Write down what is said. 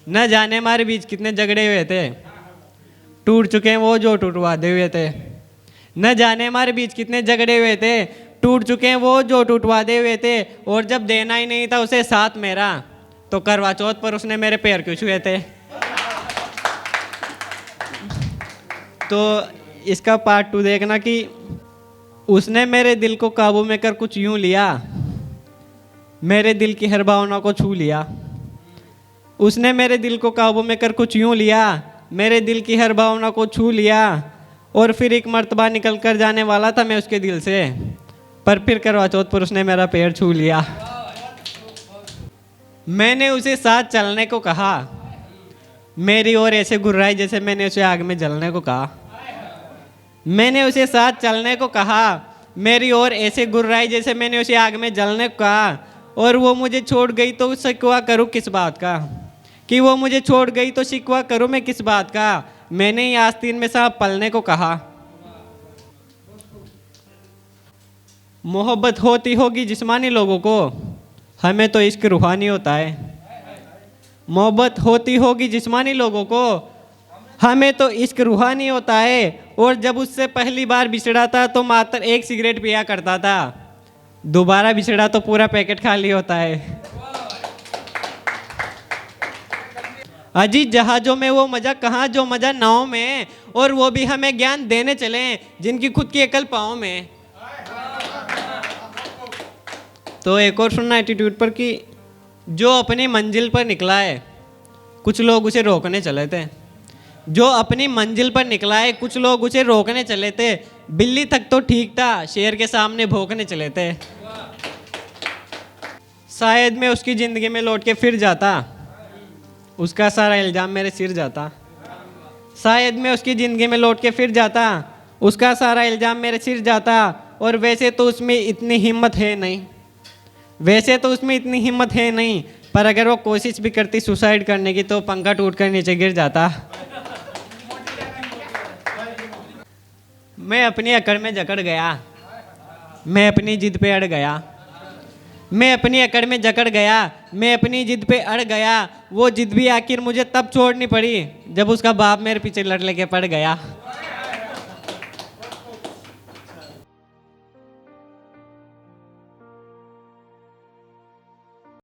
न जाने हमारे बीच कितने झगड़े हुए थे, टूट चुके हैं वो जो टूटवादे हुए थे। न जाने हमारे बीच कितने झगड़े हुए थे, टूट चुके हैं वो जो टूटवादे हुए थे। और जब देना ही नहीं था उसे साथ मेरा, तो करवा चौथ पर उसने मेरे पैर क्यों छुए थे। तो इसका पार्ट 2 देखना कि उसने मेरे दिल को काबू में कर कुछ यूं लिया, मेरे दिल की हर भावना को छू लिया। उसने मेरे दिल को काबू में कर कुछ यूं लिया, मेरे दिल की हर भावना को छू लिया। और फिर एक मर्तबा निकल कर जाने वाला था मैं उसके दिल से, पर फिर करवा चौथ पर उसने मेरा पैर छू लिया। मैंने उसे साथ चलने को कहा, मेरी ओर ऐसे घुर्राई जैसे मैंने उसे आग में जलने को कहा। मैंने उसे साथ चलने को कहा, मेरी ओर ऐसे घुर्राई जैसे मैंने उसे आग में जलने को कहा। और वो मुझे छोड़ गई तो शिकवा करूँ किस बात का, कि वो मुझे छोड़ गई तो शिकवा करूँ मैं किस बात का। मैंने ही आस्तीन में साथ पलने को कहा। मोहब्बत होती होगी जिस्मानी लोगों को, हमें तो इश्क रूहानी होता है। मोहब्बत होती होगी जिस्मानी लोगों को, हमें तो इश्क रूहानी होता है। और जब उससे पहली बार बिछड़ा था तो मात्र एक सिगरेट पिया करता था, दोबारा बिछड़ा तो पूरा पैकेट खाली होता है। अजी जहाजों में वो मजा कहाँ जो मजा नाव में, और वो भी हमें ज्ञान देने चले जिनकी खुद की अकल पाँव में। तो एक और सुनना एटीट्यूड पर कि जो अपनी मंजिल पर निकला है कुछ लोग उसे रोकने चले थे। जो अपनी मंजिल पर निकला है कुछ लोग उसे रोकने चले थे। बिल्ली तक तो ठीक था, शेर के सामने भौंकने चले थे। शायद मैं उसकी ज़िंदगी में लौट के फिर जाता, उसका सारा इल्ज़ाम मेरे सिर जाता। शायद मैं उसकी ज़िंदगी में लौट के फिर जाता, उसका सारा इल्ज़ाम मेरे सिर जाता। और वैसे तो उसमें इतनी हिम्मत है नहीं, वैसे तो उसमें इतनी हिम्मत है नहीं, पर अगर वो कोशिश भी करती सुसाइड करने की तो पंखा टूट कर नीचे गिर जाता। मैं अपनी अकड़ में जकड़ गया, मैं अपनी जिद पे अड़ गया। मैं अपनी अकड़ में जकड़ गया, मैं अपनी जिद पे अड़ गया। वो जिद भी आखिर मुझे तब छोड़नी पड़ी जब उसका बाप मेरे पीछे लड़ लेके पड़ गया।